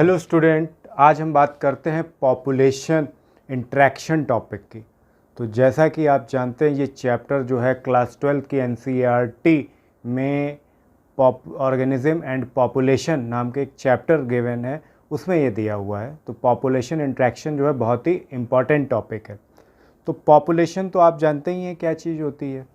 Hello student, आज हम बात करते हैं पॉपुलेशन इंट्रैक्शन टॉपिक की। तो जैसा कि आप जानते हैं ये चैप्टर जो है क्लास 12 की एनसीईआरटी में ऑर्गेनिज्म एंड पॉपुलेशन नाम के एक चैप्टर गिवन है, उसमें ये दिया हुआ है। तो पॉपुलेशन इंट्रैक्शन जो है बहुत ही इम्पॉर्टेंट टॉपिक है। तो पॉपुलेशन तो आप जानते ही हैं क्या चीज़ होती है।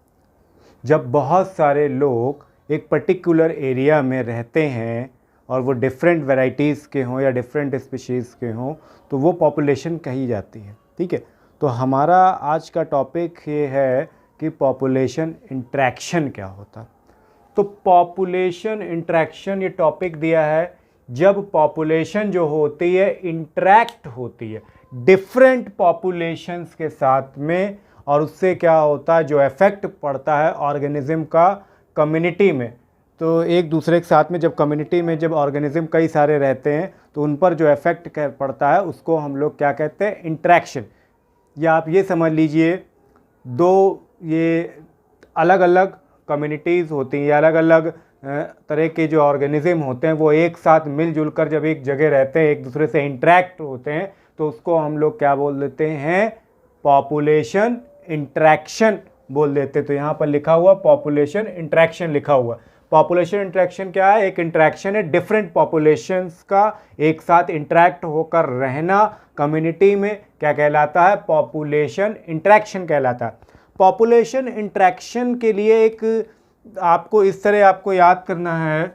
जब बहुत सारे लोग एक पर्टिकुलर एरिया में रहते हैं और वो डिफरेंट वैराइटीज़ के हों या डिफरेंट स्पीशीज़ के हों तो वो पॉपुलेशन कही जाती है। ठीक है, तो हमारा आज का टॉपिक ये है कि पॉपुलेशन इंट्रैक्शन क्या होता है। तो पॉपुलेशन इंट्रैक्शन ये टॉपिक दिया है जब पॉपुलेशन जो होती है इंट्रैक्ट होती है डिफरेंट पॉपुलेशंस के साथ में, और उससे क्या होता है जो इफ़ेक्ट पड़ता है ऑर्गेनिज्म का कम्युनिटी में। तो एक दूसरे के साथ में जब कम्युनिटी में जब ऑर्गेनिज्म कई सारे रहते हैं तो उन पर जो इफ़ेक्ट पड़ता है उसको हम लोग क्या कहते हैं, इंट्रैक्शन। या आप ये समझ लीजिए दो ये अलग अलग कम्युनिटीज़ होती हैं या अलग अलग तरह के जो ऑर्गेनिज्म होते हैं वो एक साथ मिलजुल कर जब एक जगह रहते हैं, एक दूसरे से इंट्रैक्ट होते हैं, तो उसको हम लोग क्या बोल देते हैं, पॉपुलेशन इंट्रैक्शन बोल देते हैं। तो यहाँ पर लिखा हुआ पॉपुलेशन इंट्रैक्शन लिखा हुआ। पॉपुलेशन इंट्रैक्शन क्या है, एक इंट्रैक्शन है डिफरेंट पॉपुलेशंस का एक साथ इंट्रैक्ट होकर रहना कम्युनिटी में, क्या कहलाता है, पॉपुलेशन इंट्रैक्शन कहलाता है। पॉपुलेशन इंट्रैक्शन के लिए एक आपको इस तरह आपको याद करना है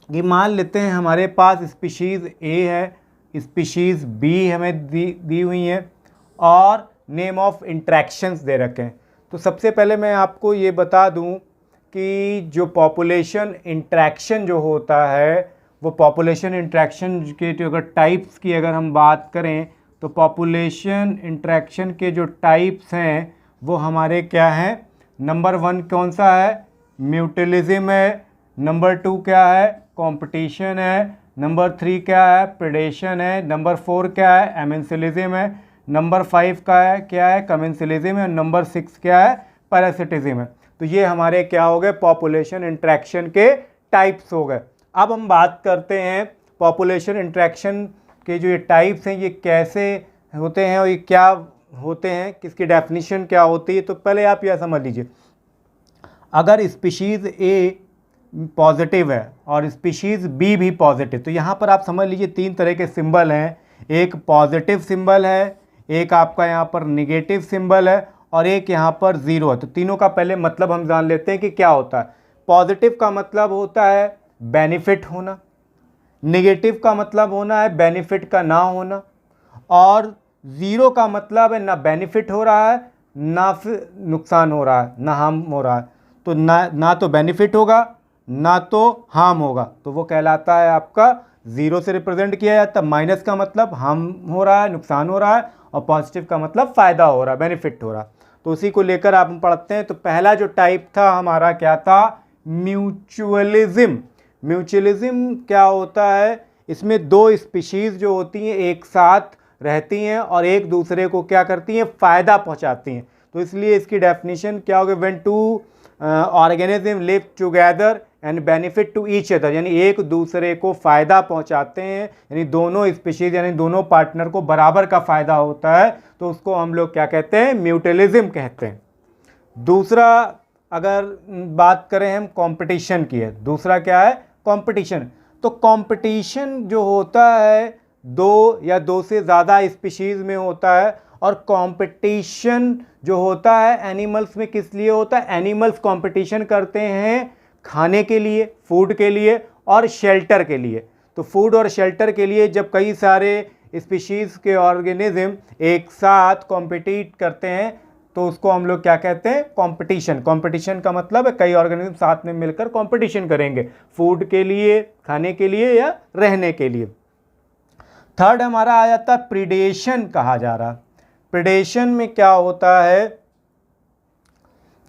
कि मान लेते हैं हमारे पास स्पीशीज़ ए है, स्पीशीज़ बी हमें दी हुई है और नेम ऑफ इंट्रैक्शंस दे रखे हैं। तो सबसे पहले मैं आपको ये बता दूं कि जो पॉपुलेशन इंट्रैक्शन जो होता है वो पॉपुलेशन इंट्रैक्शन के जो अगर टाइप्स की अगर हम बात करें तो पॉपुलेशन इंट्रैक्शन के जो टाइप्स हैं वो हमारे क्या हैं। नंबर 1 कौन सा है, म्यूचुअलिज्म है। नंबर 2 क्या है, कंपटीशन है। नंबर 3 क्या है, प्रेडेशन है। नंबर 4 क्या है, एमेंसिलिज्म है। नंबर 5 का है क्या है, कमेंसिलिज्म है। नंबर 6 क्या है, पैरासिटिज्म है। तो ये हमारे क्या हो गए, पॉपुलेशन इंट्रैक्शन के टाइप्स हो गए। अब हम बात करते हैं पॉपुलेशन इंट्रैक्शन के जो ये टाइप्स हैं ये कैसे होते हैं और ये क्या होते हैं, किसकी डेफिनेशन क्या होती है। तो पहले आप यह समझ लीजिए, अगर स्पीशीज़ ए पॉजिटिव है और स्पीशीज़ बी भी पॉजिटिव, तो यहाँ पर आप समझ लीजिए 3 तरह के सिंबल हैं। एक पॉजिटिव सिंबल है, एक आपका यहाँ पर निगेटिव सिंबल है और एक यहाँ पर 0 है। तो तीनों का पहले मतलब हम जान लेते हैं कि क्या होता है। पॉजिटिव का मतलब होता है बेनिफिट होना, निगेटिव का मतलब होना है बेनिफिट का ना होना, और 0 का मतलब है ना बेनिफिट हो रहा है ना फिर नुकसान हो रहा है, ना हार्म हो रहा है। तो ना तो बेनिफिट होगा ना तो हार्म होगा, तो वो कहलाता है आपका 0 से रिप्रेजेंट किया जाता है। माइनस का मतलब हार्म हो रहा है, नुकसान हो रहा है, और पॉजिटिव का मतलब फ़ायदा हो रहा है, बेनिफिट हो रहा है। तो उसी को लेकर आप पढ़ते हैं। तो पहला जो टाइप था हमारा क्या था, म्यूचुअलिज्म। म्यूचुअलिज्म क्या होता है, इसमें 2 स्पीशीज़ जो होती हैं एक साथ रहती हैं और एक दूसरे को क्या करती हैं, फ़ायदा पहुंचाती हैं। तो इसलिए इसकी डेफिनेशन क्या होगी, when 2 organism live together and benefit to each other, यानी एक दूसरे को फ़ायदा पहुंचाते हैं, यानी दोनों स्पीशीज़ यानी दोनों पार्टनर को बराबर का फ़ायदा होता है, तो उसको हम लोग क्या कहते हैं, म्यूचुअलिज्म कहते हैं। दूसरा अगर बात करें हम कंपटीशन की है, दूसरा क्या है, कंपटीशन। तो कंपटीशन जो होता है 2 या 2 से ज़्यादा स्पीशीज़ में होता है, और कंपटीशन जो होता है एनिमल्स में किस लिए होता है, एनिमल्स कंपटीशन करते हैं खाने के लिए, फूड के लिए और शेल्टर के लिए। तो फूड और शेल्टर के लिए जब कई सारे स्पीशीज़ के ऑर्गेनिज्म एक साथ कॉम्पिटिट करते हैं तो उसको हम लोग क्या कहते हैं, कंपटीशन। कंपटीशन का मतलब है कई ऑर्गेनिज्म साथ में मिलकर कंपटीशन करेंगे फूड के लिए, खाने के लिए या रहने के लिए। थर्ड हमारा आ जाता है प्रीडेशन कहा जा रहा। प्रीडेशन में क्या होता है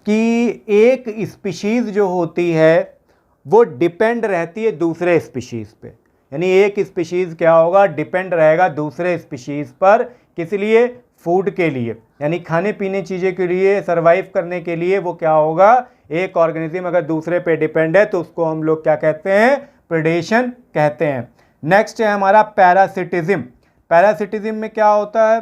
कि एक स्पीशीज़ जो होती है वो डिपेंड रहती है दूसरे स्पीशीज़ पे, यानी एक स्पीशीज़ क्या होगा, डिपेंड रहेगा दूसरे स्पीशीज़ पर, किस लिए, फूड के लिए, यानी खाने पीने चीज़ें के लिए, सर्वाइव करने के लिए वो क्या होगा, एक ऑर्गेनिज्म अगर दूसरे पे डिपेंड है तो उसको हम लोग क्या कहते हैं, प्रेडेशन कहते हैं। नेक्स्ट है हमारा पैरासिटिज्म। पैरासिटिज्म में क्या होता है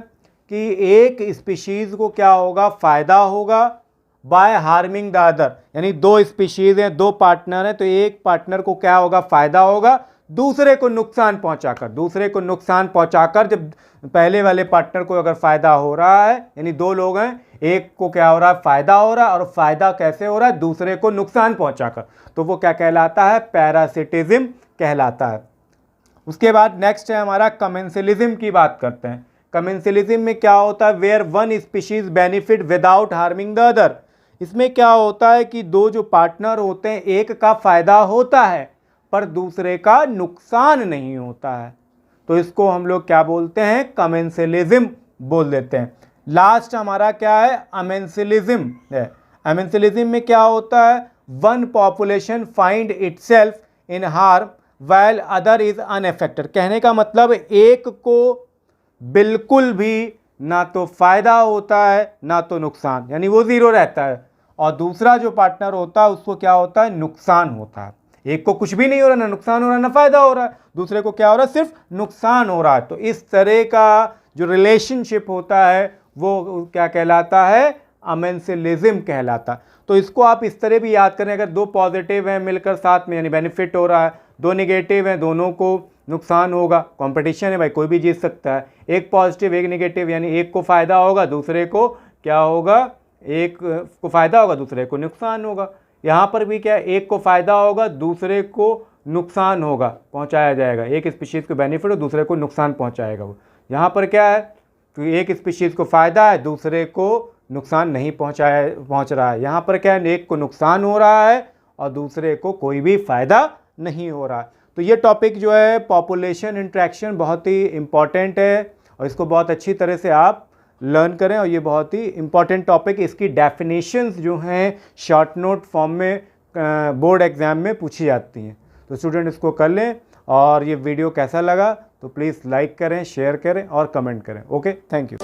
कि एक स्पीशीज को क्या होगा, फायदा होगा बाय हार्मिंग द अदर, यानी दो स्पीशीज हैं, दो पार्टनर हैं, तो एक पार्टनर को क्या होगा, फायदा होगा दूसरे को नुकसान पहुंचाकर। जब पहले वाले पार्टनर को अगर फायदा हो रहा है, यानी दो लोग हैं, एक को क्या हो रहा है, फायदा हो रहा है, और फायदा कैसे हो रहा है, दूसरे को नुकसान पहुंचाकर, तो वो क्या कहलाता है, पैरासिटिज्म कहलाता है। उसके बाद नेक्स्ट है हमारा कमेंसलिज्म की बात करते हैं। कमेंसलिज्म में क्या होता है, where one species benefit without harming the other. इसमें क्या होता है कि दो जो पार्टनर होते हैं, एक का फायदा होता है पर दूसरे का नुकसान नहीं होता है, तो इसको हम लोग क्या बोलते हैं, कमेंसलिज्म बोल देते हैं। लास्ट हमारा क्या है, अमेंसलिज्म है। अमेंसलिज्म में क्या होता है, one population find itself in harm while other is unaffected. कहने का मतलब एक को बिल्कुल भी ना तो फायदा होता है ना तो नुकसान, यानी वो जीरो रहता है, और दूसरा जो पार्टनर होता है उसको क्या होता है, नुकसान होता है। एक को कुछ भी नहीं हो रहा, ना नुकसान हो रहा है ना फायदा हो रहा है, दूसरे को क्या हो रहा है, सिर्फ नुकसान हो रहा है। तो इस तरह का जो रिलेशनशिप होता है वो क्या कहलाता है, अमेंसलिज्म कहलाता है। तो इसको आप इस तरह भी याद करें, अगर दो पॉजिटिव हैं मिलकर साथ में, यानी बेनिफिट हो रहा है, दो नेगेटिव हैं दोनों को नुकसान होगा, कंपटीशन है भाई, कोई भी जीत सकता है, एक पॉजिटिव एक नेगेटिव, यानी एक को फायदा होगा दूसरे को क्या होगा, एक को फायदा होगा दूसरे को नुकसान होगा। यहाँ पर भी क्या, एक को फायदा होगा दूसरे को नुकसान होगा, पहुँचाया जाएगा, एक स्पीशीज़ को बेनिफिट हो दूसरे को नुकसान पहुँचाएगा वो। यहाँ पर क्या है कि एक स्पीशीज़ को फायदा है दूसरे को नुकसान नहीं पहुँच रहा है। यहाँ पर क्या है, एक को नुकसान हो रहा है और दूसरे को कोई भी फायदा नहीं हो रहा है। तो ये टॉपिक जो है पॉपुलेशन इंट्रैक्शन बहुत ही इम्पॉर्टेंट है, और इसको बहुत अच्छी तरह से आप लर्न करें, और ये बहुत ही इम्पॉर्टेंट टॉपिक। इसकी डेफिनेशंस जो हैं शॉर्ट नोट फॉर्म में बोर्ड एग्ज़ाम में पूछी जाती हैं, तो स्टूडेंट इसको कर लें। और ये वीडियो कैसा लगा तो प्लीज़ लाइक करें, शेयर करें और कमेंट करें। Okay, thank you.